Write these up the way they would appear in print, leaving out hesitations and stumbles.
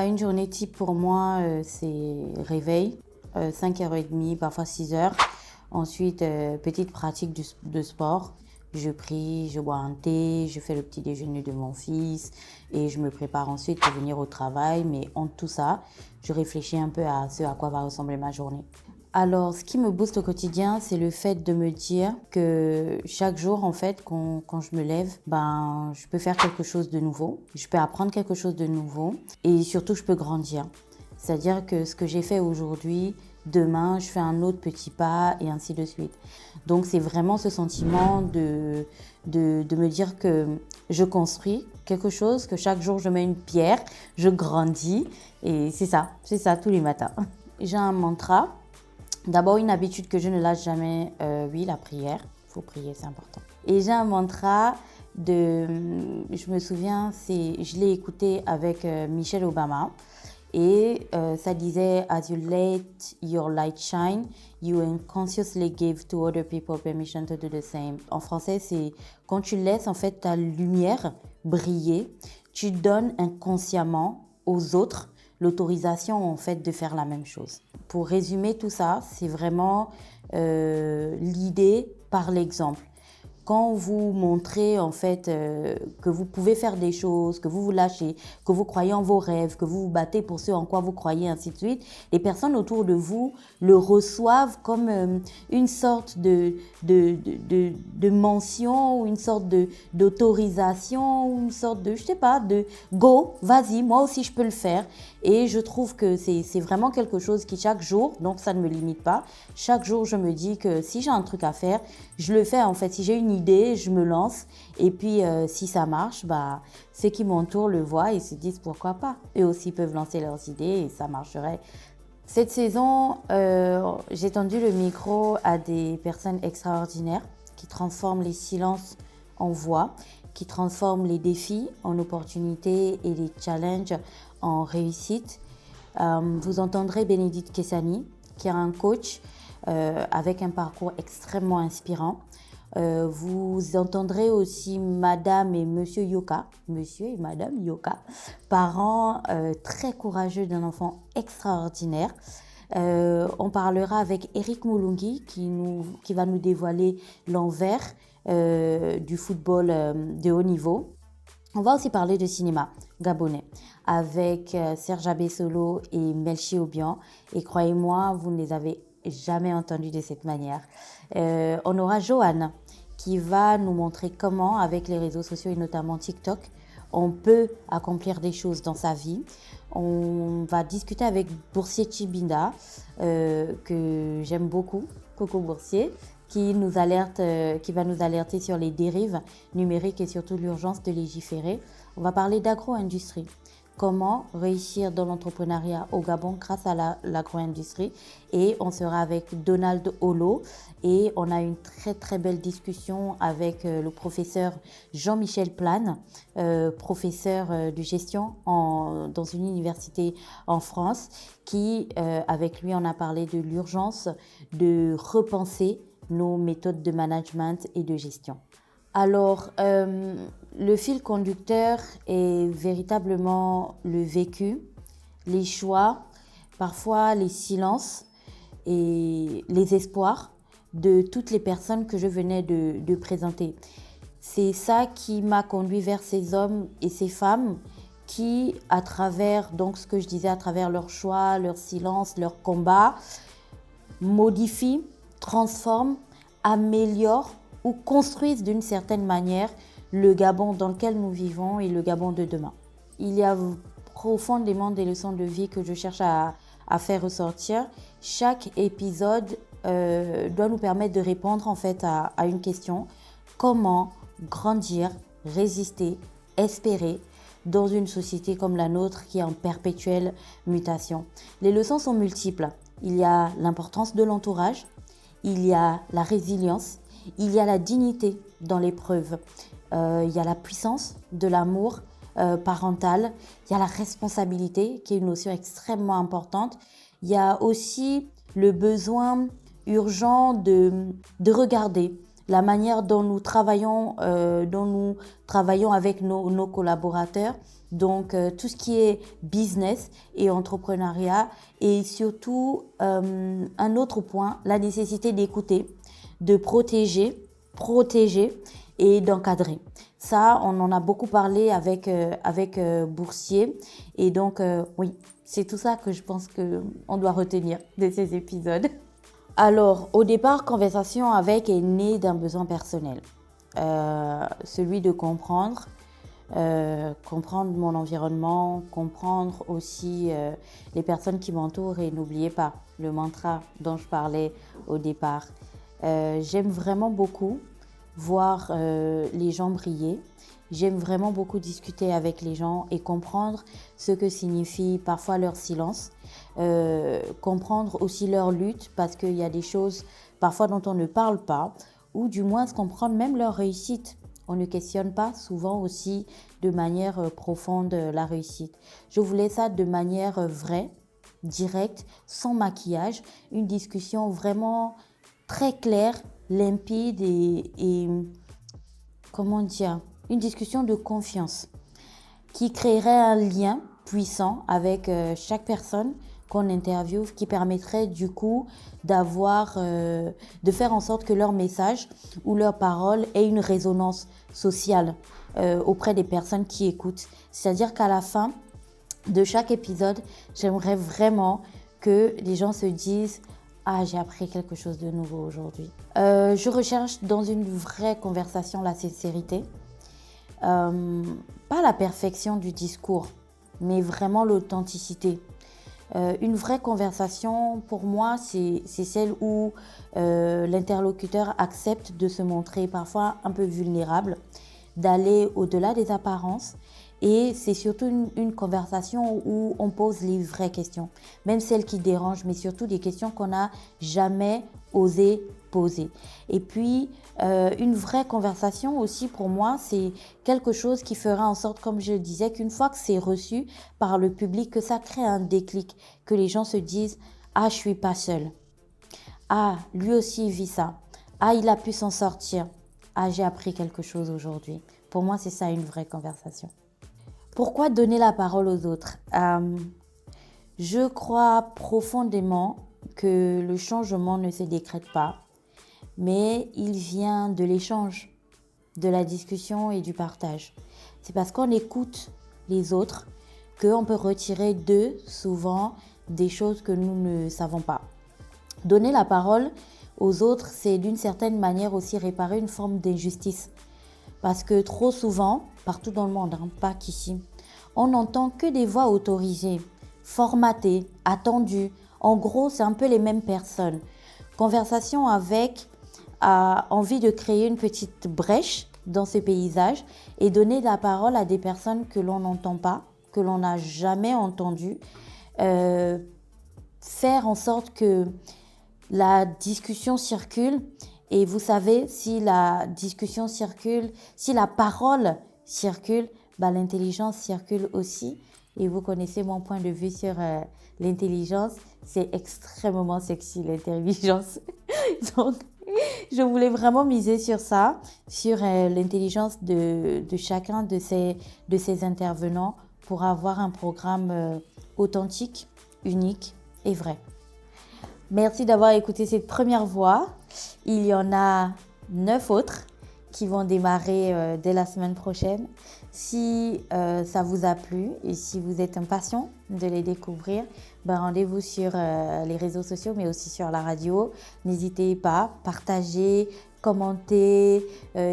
Une journée type pour moi, c'est réveil, 5h30, parfois 6h. Ensuite, petite pratique de sport. Je prie, je bois un thé, je fais le petit déjeuner de mon fils et je me prépare ensuite pour venir au travail. Mais entre tout ça, je réfléchis un peu à ce à quoi va ressembler ma journée. Alors, ce qui me booste au quotidien, c'est le fait de me dire que chaque jour, en fait, quand je me lève, je peux faire quelque chose de nouveau, je peux apprendre quelque chose de nouveau et surtout, je peux grandir. C'est-à-dire que ce que j'ai fait aujourd'hui, demain, je fais un autre petit pas et ainsi de suite. Donc, c'est vraiment ce sentiment de me dire que je construis quelque chose, que chaque jour, je mets une pierre, je grandis et c'est ça tous les matins. J'ai un mantra. D'abord, une habitude que je ne lâche jamais, oui, la prière. Il faut prier, c'est important. Et j'ai un mantra je me souviens, je l'ai écouté avec Michelle Obama. Et ça disait, as you let your light shine, you unconsciously give to other people permission to do the same. En français, c'est quand tu laisses en fait ta lumière briller, tu donnes inconsciemment aux autres l'autorisation en fait de faire la même chose. Pour résumer tout ça, c'est vraiment l'idée par l'exemple. Quand vous montrez en fait que vous pouvez faire des choses, que vous vous lâchez, que vous croyez en vos rêves, que vous vous battez pour ce en quoi vous croyez, ainsi de suite, les personnes autour de vous le reçoivent comme une sorte de mention ou une sorte d'autorisation ou une sorte de, je sais pas, de go, vas-y, moi aussi je peux le faire. Et je trouve que c'est vraiment quelque chose qui chaque jour, donc ça ne me limite pas, chaque jour je me dis que si j'ai un truc à faire, je le fais en fait. Si j'ai une idée, je me lance et puis si ça marche, ceux qui m'entourent le voient et se disent pourquoi pas. Eux aussi peuvent lancer leurs idées et ça marcherait. Cette saison, j'ai tendu le micro à des personnes extraordinaires qui transforment les silences en voix, qui transforment les défis en opportunités et les challenges en réussite. Vous entendrez Bénédicte Kessani, qui est un coach avec un parcours extrêmement inspirant. Vous entendrez aussi Madame et Monsieur Yoka, Monsieur et Madame Yoka, parents très courageux d'un enfant extraordinaire. On parlera avec Eric Moulungi qui va nous dévoiler l'envers du football de haut niveau. On va aussi parler de cinéma gabonais avec Serge Abessolo et Melchi Obian. Et croyez-moi, vous ne les avez jamais entendus de cette manière. On aura Joanne qui va nous montrer comment, avec les réseaux sociaux et notamment TikTok, on peut accomplir des choses dans sa vie. On va discuter avec Boursier Chibinda, que j'aime beaucoup, Coco Boursier, qui va nous alerter sur les dérives numériques et surtout l'urgence de légiférer. On va parler d'agro-industrie. Comment réussir dans l'entrepreneuriat au Gabon grâce à l'agro-industrie. Et on sera avec Donald Holo et on a une très très belle discussion avec le professeur Jean-Michel Plane, professeur de gestion dans une université en France, qui avec lui on a parlé de l'urgence de repenser nos méthodes de management et de gestion. Alors, le fil conducteur est véritablement le vécu, les choix, parfois les silences et les espoirs de toutes les personnes que je venais de présenter. C'est ça qui m'a conduit vers ces hommes et ces femmes qui, à travers, donc ce que je disais, à travers leurs choix, leurs silences, leurs combats, modifient, transforment, améliorent ou construisent d'une certaine manière le Gabon dans lequel nous vivons et le Gabon de demain. Il y a profondément des leçons de vie que je cherche à faire ressortir. Chaque épisode doit nous permettre de répondre en fait à une question. Comment grandir, résister, espérer dans une société comme la nôtre qui est en perpétuelle mutation? Les leçons sont multiples. Il y a l'importance de l'entourage, il y a la résilience, il y a la dignité dans l'épreuve, il y a la puissance de l'amour parental, il y a la responsabilité qui est une notion extrêmement importante, il y a aussi le besoin urgent de regarder la manière dont nous travaillons avec nos collaborateurs, Donc, tout ce qui est business et entrepreneuriat. Et surtout, un autre point, la nécessité d'écouter, de protéger et d'encadrer. Ça, on en a beaucoup parlé avec Boursier. Et donc, oui, c'est tout ça que je pense qu'on doit retenir de ces épisodes. Alors, au départ, Conversation avec est née d'un besoin personnel. Celui de comprendre mon environnement, comprendre aussi les personnes qui m'entourent et n'oubliez pas le mantra dont je parlais au départ. J'aime vraiment beaucoup voir les gens briller. J'aime vraiment beaucoup discuter avec les gens et comprendre ce que signifie parfois leur silence, comprendre aussi leur lutte parce qu'il y a des choses parfois dont on ne parle pas ou du moins comprendre même leur réussite. On ne questionne pas souvent aussi de manière profonde la réussite. Je voulais ça de manière vraie, directe, sans maquillage, une discussion vraiment très claire, limpide et comment dire, une discussion de confiance qui créerait un lien puissant avec chaque personne qu'on interviewe, qui permettrait du coup de faire en sorte que leur message ou leur parole ait une résonance sociale auprès des personnes qui écoutent. C'est-à-dire qu'à la fin de chaque épisode, j'aimerais vraiment que les gens se disent « Ah, j'ai appris quelque chose de nouveau aujourd'hui ». Je recherche dans une vraie conversation la sincérité. Pas la perfection du discours, mais vraiment l'authenticité. Une vraie conversation, pour moi, c'est celle où l'interlocuteur accepte de se montrer parfois un peu vulnérable, d'aller au-delà des apparences. Et c'est surtout une conversation où on pose les vraies questions, même celles qui dérangent, mais surtout des questions qu'on n'a jamais osé poser. Et puis, une vraie conversation aussi, pour moi, c'est quelque chose qui fera en sorte, comme je le disais, qu'une fois que c'est reçu par le public, que ça crée un déclic, que les gens se disent « Ah, je suis pas seule. Ah, lui aussi il vit ça. Ah, il a pu s'en sortir. Ah, j'ai appris quelque chose aujourd'hui. » Pour moi, c'est ça une vraie conversation. Pourquoi donner la parole aux autres ? Je crois profondément que le changement ne se décrète pas, mais il vient de l'échange, de la discussion et du partage. C'est parce qu'on écoute les autres qu'on peut retirer d'eux souvent des choses que nous ne savons pas. Donner la parole aux autres, c'est d'une certaine manière aussi réparer une forme d'injustice. Parce que trop souvent, partout dans le monde, pas qu'ici, on n'entend que des voix autorisées, formatées, attendues. En gros, c'est un peu les mêmes personnes. Conversation avec a envie de créer une petite brèche dans ce paysage et donner la parole à des personnes que l'on n'entend pas, que l'on n'a jamais entendues. Faire en sorte que la discussion circule. Et vous savez, si la discussion circule, si la parole circule, l'intelligence circule aussi. Et vous connaissez mon point de vue sur l'intelligence. C'est extrêmement sexy, l'intelligence. Donc, je voulais vraiment miser sur ça, sur l'intelligence de chacun de ces intervenants pour avoir un programme authentique, unique et vrai. Merci d'avoir écouté cette première voix. Il y en a 9 autres qui vont démarrer dès la semaine prochaine. Si ça vous a plu et si vous êtes impatient de les découvrir, rendez-vous sur les réseaux sociaux mais aussi sur la radio. N'hésitez pas, partagez, commentez,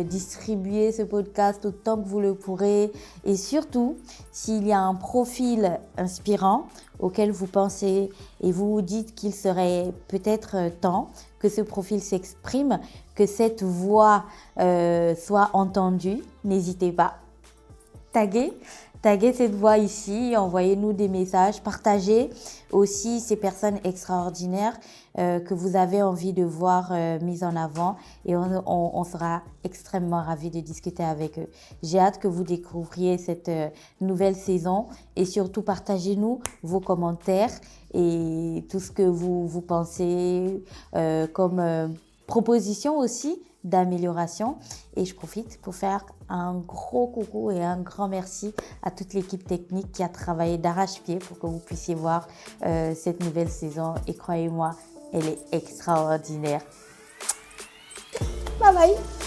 distribuez ce podcast autant que vous le pourrez. Et surtout, s'il y a un profil inspirant auquel vous pensez et vous vous dites qu'il serait peut-être temps que ce profil s'exprime, que cette voix soit entendue, n'hésitez pas. Taguez cette voix ici, envoyez-nous des messages, partagez aussi ces personnes extraordinaires que vous avez envie de voir mises en avant et on sera extrêmement ravis de discuter avec eux. J'ai hâte que vous découvriez cette nouvelle saison et surtout partagez-nous vos commentaires et tout ce que vous pensez comme propositions aussi d'amélioration. Et je profite pour faire un gros coucou et un grand merci à toute l'équipe technique qui a travaillé d'arrache-pied pour que vous puissiez voir cette nouvelle saison. Et croyez-moi, elle est extraordinaire. Bye bye!